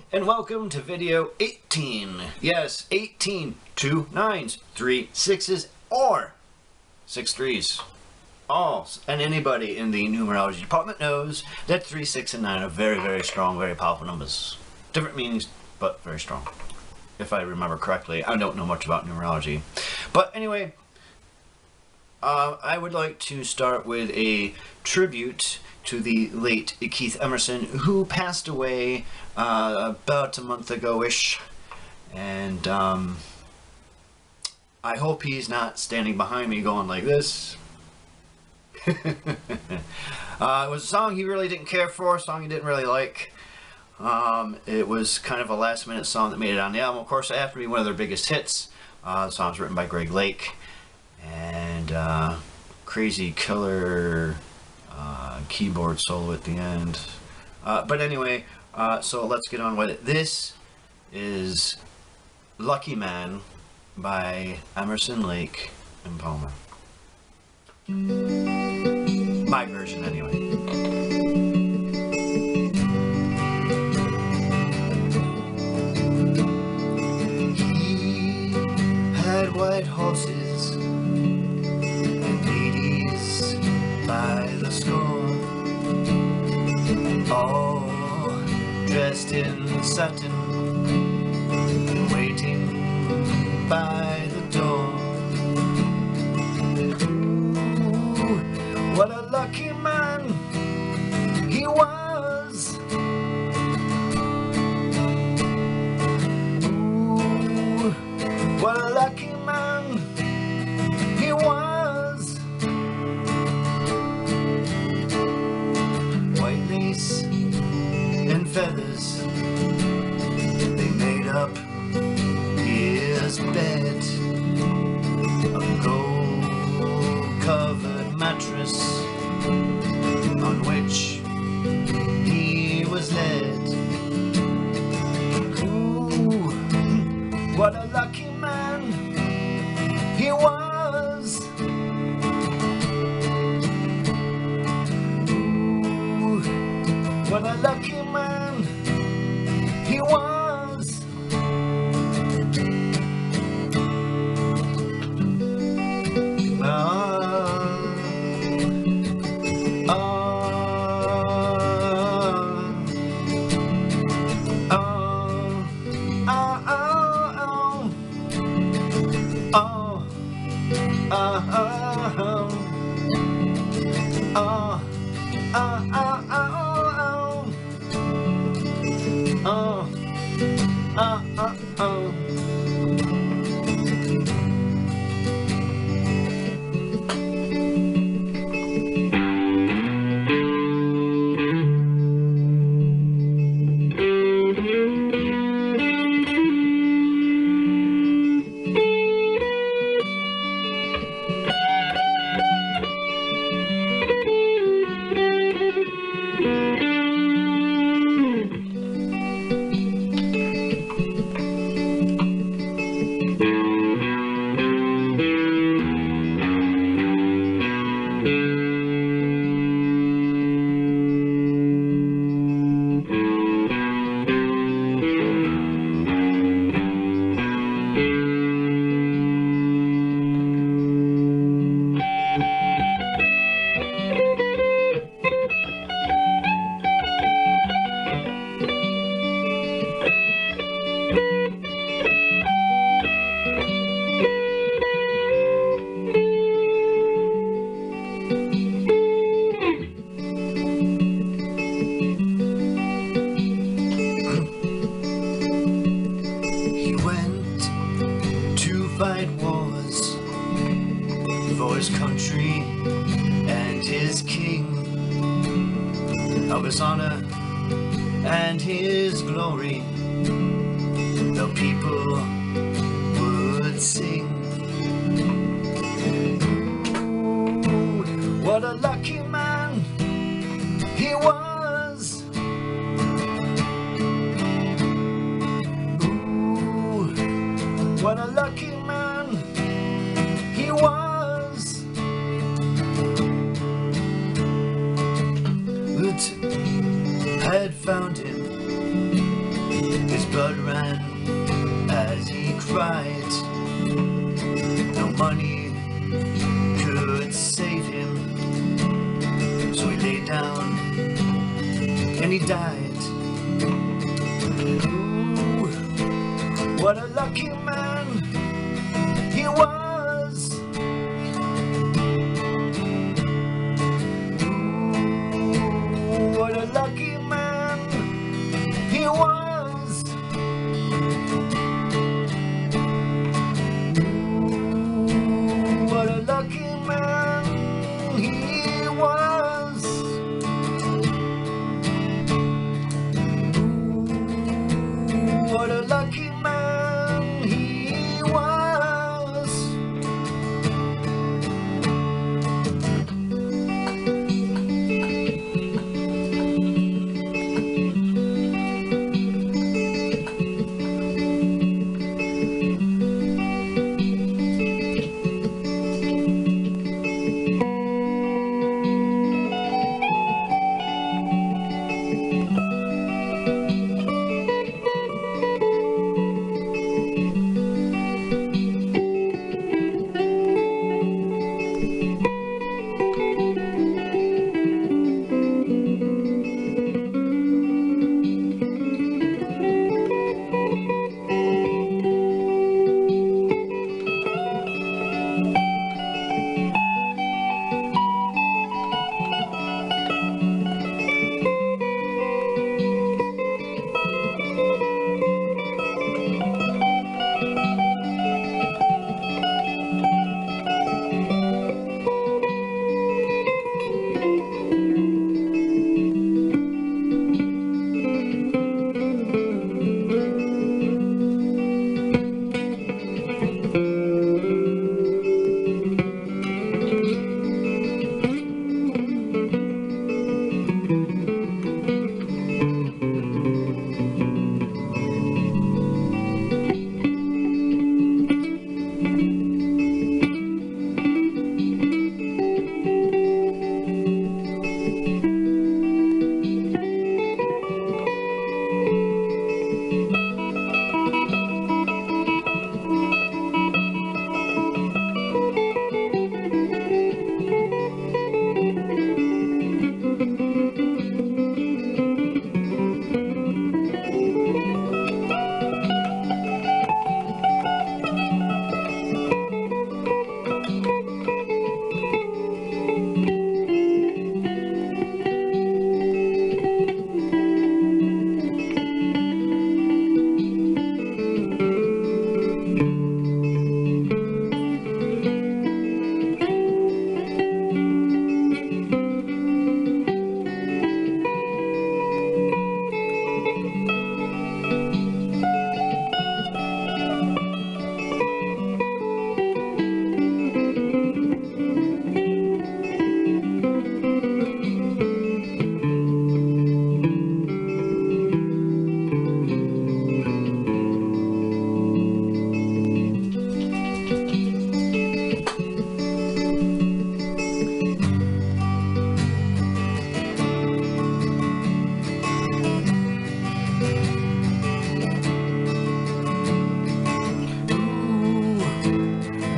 and welcome to video 18. Yes, 18. 2 9s, 3 6s, or 6 3s. All and anybody in the numerology department knows that 3, 6, and 9 are very, very strong, very powerful numbers. Different meanings, but very strong. If I remember correctly, I don't know much about numerology. But anyway, I would like to start with a tribute to the late Keith Emerson, who passed away about a month ago-ish. And I hope he's not standing behind me going like this. It was a song he really didn't care for, a song he didn't really like. It was kind of a last-minute song that made it on the album. Of course, it happened to be one of their biggest hits. The song was written by Greg Lake. And crazy killer keyboard solo at the end. But anyway, so let's get on with it. This is Lucky Man by Emerson, Lake, and Palmer. My version, anyway. He had white horses and ladies by the score, all dressed in satin, waiting by the door. Ooh, what a lucky man he was. Ooh, what a lucky man he was. White lace and feathers, they made up his bed. A gold-covered mattress on which he was led. Ooh, what a lucky man he was. Ooh, what a lucky man he was. Fight wars for his country and his king, of his honor and his glory, the people would sing. Ooh, what a lucky man he was. Ooh, what a lucky man he was. It had found him cried. No money could save him, so he lay down and he died. Ooh, what a lucky man he was. Ooh, what a lucky man he was. Ooh, what a lucky man he was. Ooh, what a lucky man he was.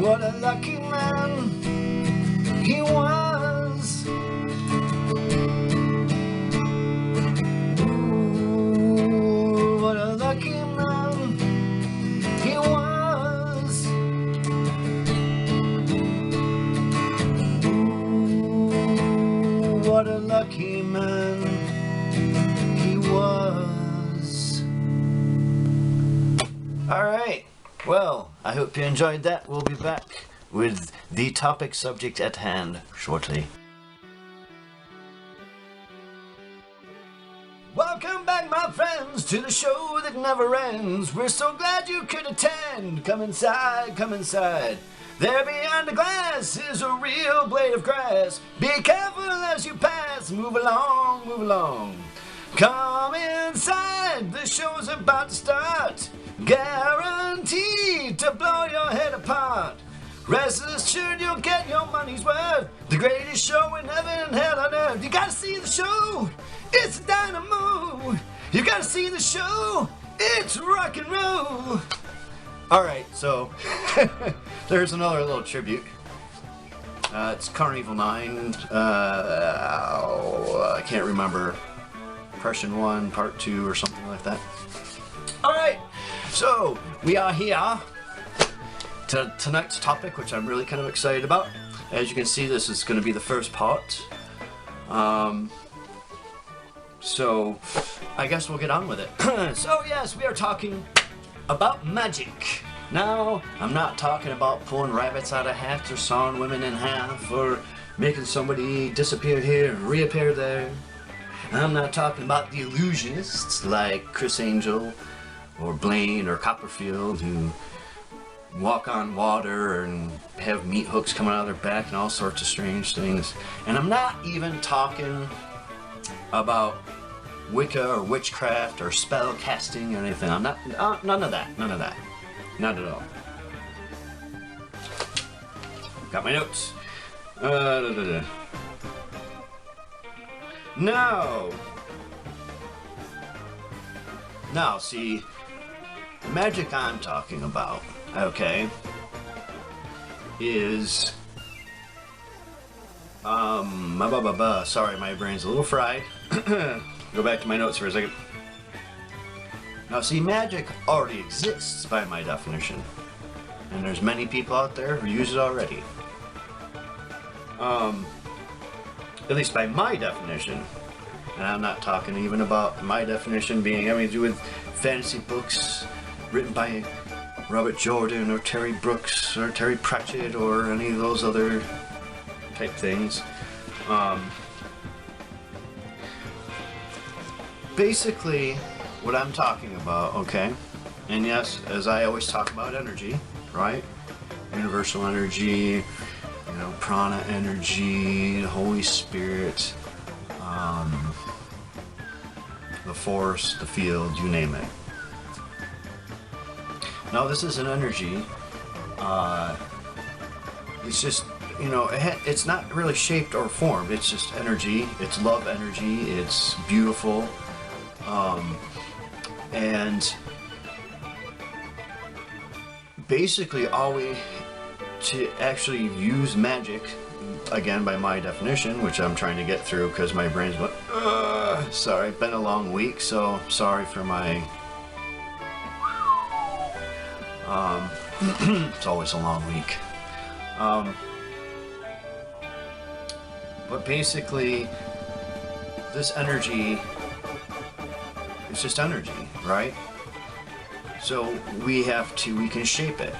What a lucky man he was. Ooh, what a lucky man he was. Ooh, what a lucky man he was. All right. Well, I hope you enjoyed that. We'll be back with the topic subject at hand shortly. Welcome back, my friends, to the show that never ends. We're so glad you could attend. Come inside, come inside. There beyond the glass is a real blade of grass. Be careful as you pass. Move along, move along. Come inside, the show's about to start. Guaranteed to blow your head apart. Rest assured you'll get your money's worth. The greatest show in heaven and hell on earth. You gotta see the show, it's dynamo. You gotta see the show, it's rock and roll. Alright, so there's another little tribute. It's Carnival 9. I can't remember. Impression 1, Part 2, or something like that. Alright, so we are here to tonight's topic, which I'm really kind of excited about. As you can see, this is going to be the first part. So I guess we'll get on with it. So yes, we are talking about magic. Now, I'm not talking about pulling rabbits out of hats or sawing women in half or making somebody disappear here and reappear there. I'm not talking about the illusionists like Chris Angel or Blaine or Copperfield who walk on water and have meat hooks coming out of their back and all sorts of strange things. And I'm not even talking about Wicca or witchcraft or spell casting or anything. I'm not, none of that, not at all. Got my notes. No. Now, see, the magic I'm talking about, okay, is, sorry, my brain's a little fried. Go back to my notes for a second. Now, see, magic already exists by my definition, and there's many people out there who use it already. At least by my definition, and I'm not talking even about my definition being having to do with fantasy books written by Robert Jordan or Terry Brooks or Terry Pratchett or any of those other type things. Basically, what I'm talking about, okay, and yes, as I always talk about energy, right? Universal energy, you know, prana energy, the Holy Spirit, the force, the field, you name it. Now, this is an energy. It's just, you know, it's not really shaped or formed. It's just energy. It's love energy. It's beautiful. And basically all we to actually use magic, again by my definition, which I'm trying to get through because my brain's going, sorry, been a long week, so sorry for my it's always a long week. But basically this energy, it's just energy, right? So we can shape it,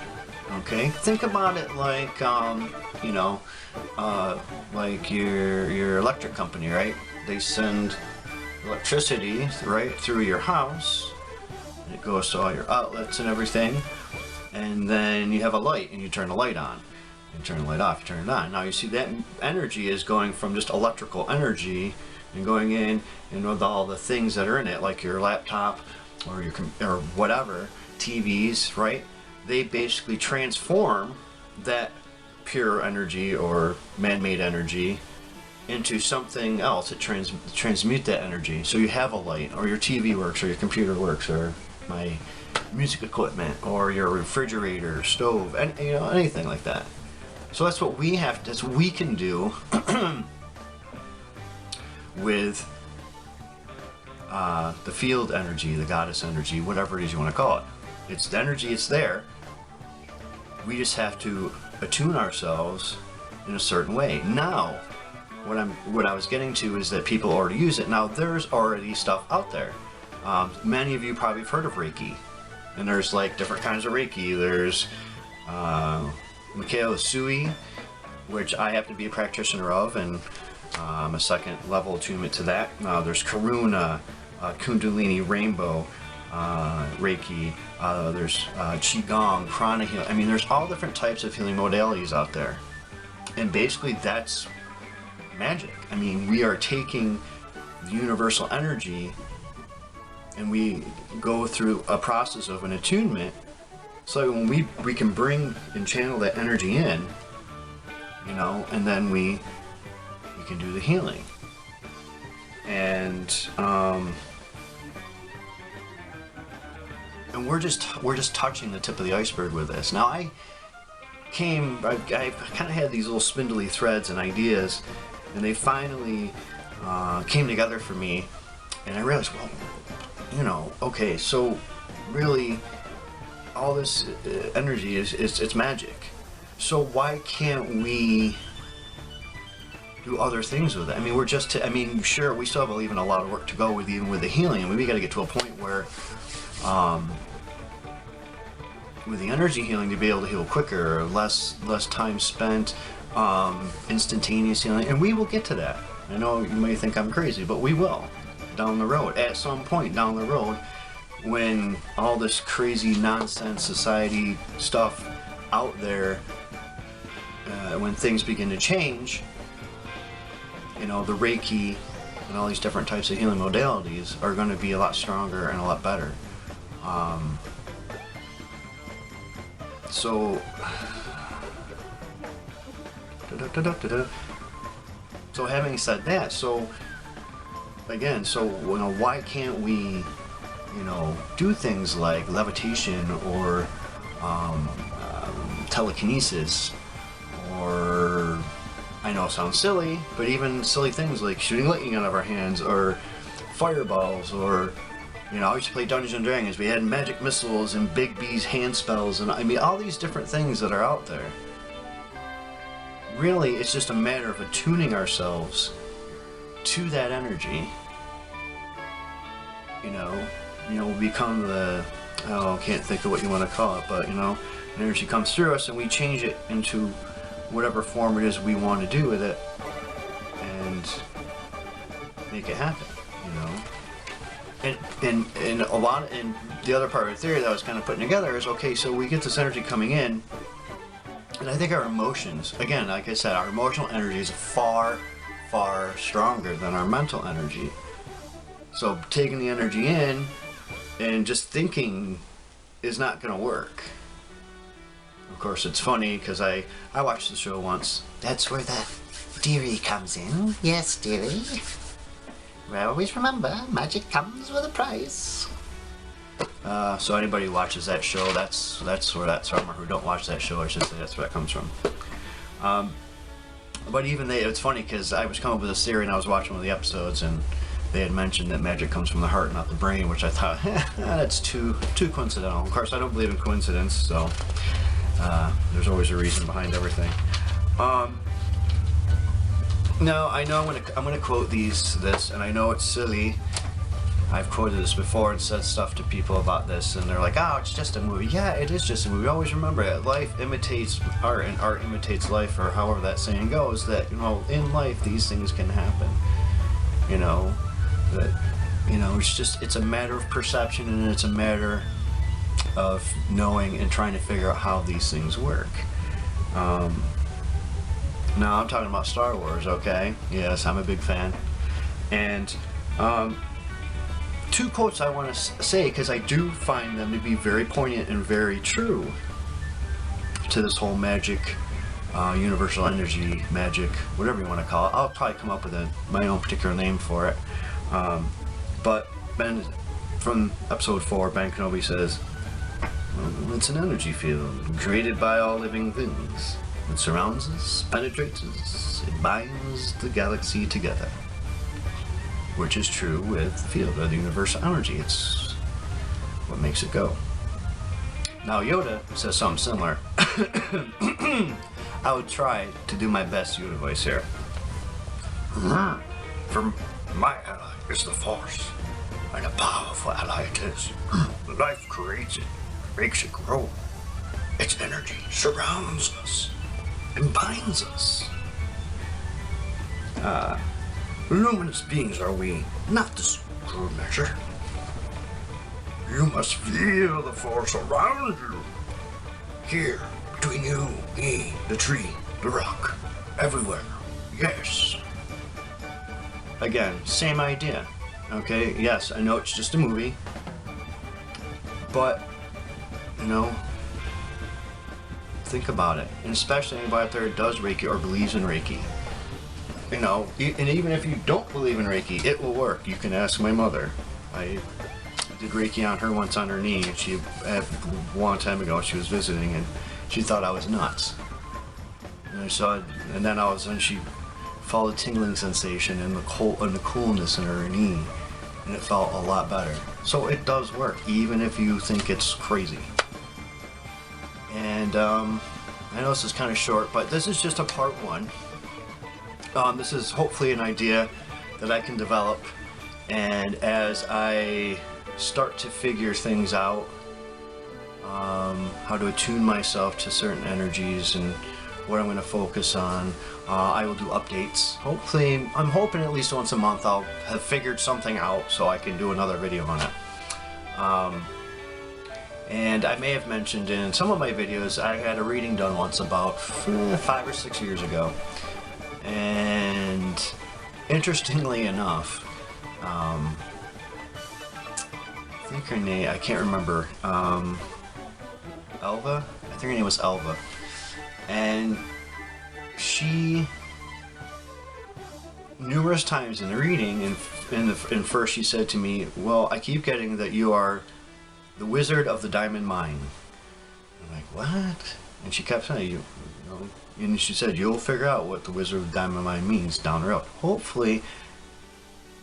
okay? Think about it like, you know, like your electric company, right? They send electricity right through your house, and it goes to all your outlets and everything, and then you have a light, and you turn the light on, you turn the light off, you turn it on. Now you see that energy is going from just electrical energy and going in and with all the things that are in it, like your laptop or your or whatever, TVs, right? They basically transform that pure energy or man-made energy into something else. It transmute that energy. So you have a light, or your TV works, or your computer works, or my music equipment, or your refrigerator, stove, and you know, anything like that. So that's what we have. That's what we can do with the field energy, the goddess energy, whatever it is you want to call it. It's the energy, it's there. We just have to attune ourselves in a certain way. Now, what I was getting to is that people already use it. Now, there's already stuff out there. Many of you probably have heard of Reiki, and there's like different kinds of Reiki. There's Michaela Sui, which I happen to be a practitioner of, and I'm a second level attunement to that. There's Karuna, Kundalini, Rainbow, Reiki, there's Qigong, Prana healing. I mean, there's all different types of healing modalities out there. And basically that's magic. I mean, we are taking the universal energy and we go through a process of an attunement. So when we can bring and channel that energy in, you know, and then we can do the healing. And And we're just touching the tip of the iceberg with this. Now I kind of had these little spindly threads and ideas, and they finally came together for me, and I realized, well, you know, okay, so really all this energy it's magic. So why can't we do other things with it? I mean, we're just, I mean, sure, we still have even a lot of work to go with, even with the healing. I mean, we got to get to a point where, with the energy healing, to be able to heal quicker, less time spent, instantaneous healing, and we will get to that. I know you may think I'm crazy, but we will, down the road, at some point down the road, when all this crazy nonsense society stuff out there, when things begin to change, you know, the Reiki and all these different types of healing modalities are going to be a lot stronger and a lot better. So having said that, so again, so you know, why can't we, you know, do things like levitation or telekinesis, or, I know it sounds silly, but even silly things like shooting lightning out of our hands, or fireballs, or, you know, I used to play Dungeons and Dragons. We had magic missiles and Big B's hand spells, and I mean, all these different things that are out there. Really, it's just a matter of attuning ourselves to that energy. You know, become the, oh, I can't think of what you want to call it, but, you know, energy comes through us and we change it into whatever form it is we want to do with it and make it happen, you know. And a lot, and the other part of the theory that I was kind of putting together is, okay, so we get this energy coming in, and I think our emotions, again, like I said, our emotional energy is far, far stronger than our mental energy. So taking the energy in and just thinking is not going to work. Of course, it's funny because I watched the show once. That's where the dearie comes in. Yes, dearie. Well, always remember, magic comes with a price. So anybody who watches that show, that's where that's from, or who don't watch that show, I should say, that's where that comes from. But even it's funny because I was coming up with this theory and I was watching one of the episodes and they had mentioned that magic comes from the heart, not the brain, which I thought, that's too coincidental. Of course, I don't believe in coincidence, so there's always a reason behind everything. No, I know I'm gonna quote this, and I know it's silly. I've quoted this before and said stuff to people about this, and they're like, "Oh, it's just a movie." Yeah, it is just a movie. Always remember it. Life imitates art, and art imitates life, or however that saying goes. That, you know, in life these things can happen. You know, that, you know, it's a matter of perception, and it's a matter of knowing and trying to figure out how these things work. Now I'm talking about Star Wars, okay? Yes, I'm a big fan. And two quotes I want to say, because I do find them to be very poignant and very true to this whole magic, universal energy, magic, whatever you want to call it. I'll probably come up with my own particular name for it. But Ben, from episode 4, Ben Kenobi says, well, it's an energy field created by all living things. It surrounds us, penetrates us, it binds the galaxy together. Which is true with the field of the universal energy. It's what makes it go. Now Yoda says something similar. I would try to do my best Yoda voice here. From my ally is the Force, and a powerful ally it is. Life creates it, makes it grow. Its energy surrounds us and binds us. Luminous beings are we, not this crude measure. You must feel the Force around you. Here, between you, me, the tree, the rock, everywhere. Yes. Again, same idea. Okay, yes, I know it's just a movie, but, you know, think about it. And especially anybody out there who does Reiki or believes in Reiki. You know, and even if you don't believe in Reiki, it will work. You can ask my mother. did Reiki on her once on her knee, and she, a long time ago, she was visiting, and she thought I was nuts. And I saw, and then all of a sudden she felt a tingling sensation and the coolness in her knee, and it felt a lot better. So it does work, even if you think it's crazy. And I know this is kind of short, but this is just a part one. This is hopefully an idea that I can develop, and as I start to figure things out, how to attune myself to certain energies and what I'm going to focus on, I will do updates. Hopefully, I'm hoping at least once a month I'll have figured something out so I can do another video on it. And I may have mentioned in some of my videos, I had a reading done once about 5 or 6 years ago. And interestingly enough, I think her name, I can't remember, Elva? I think her name was Elva. And she, numerous times in the reading, and first she said to me, well, I keep getting that you are the Wizard of the Diamond Mine. I'm like, what? And she kept saying, you know, and she said, you'll figure out what the Wizard of the Diamond Mine means down the road. Hopefully,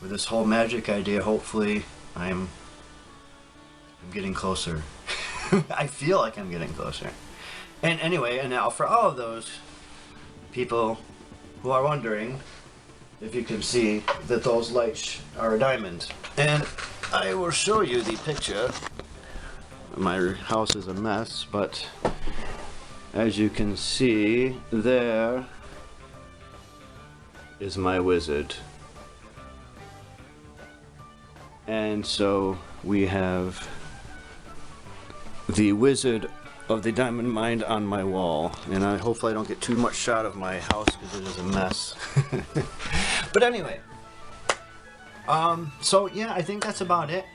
with this whole magic idea, hopefully I'm getting closer. I feel like I'm getting closer. And anyway, and now for all of those people who are wondering if you can see that those lights are a diamond. And I will show you the picture. My house is a mess, but as you can see, there is my wizard. And so we have the Wizard of the Diamond Mine on my wall, and hopefully I don't get too much shot of my house because it is a mess. But anyway, so yeah, I think that's about it.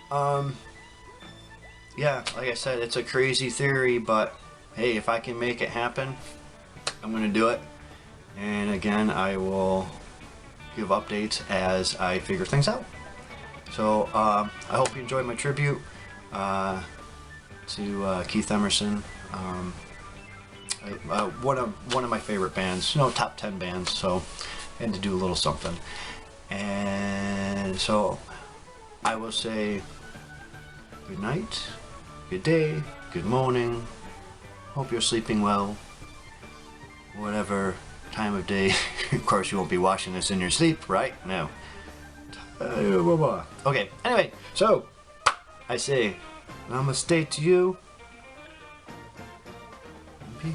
Yeah, like I said, it's a crazy theory, but hey, if I can make it happen, I'm gonna do it. And again, I will give updates as I figure things out. So I hope you enjoyed my tribute to Keith Emerson. One of my favorite bands, you know, top 10 bands. So I had to do a little something. And so I will say good night, good day, good morning. Hope you're sleeping well. Whatever time of day. Of course, you won't be watching this in your sleep, right? No. Okay, anyway, so I say namaste to you. Peace.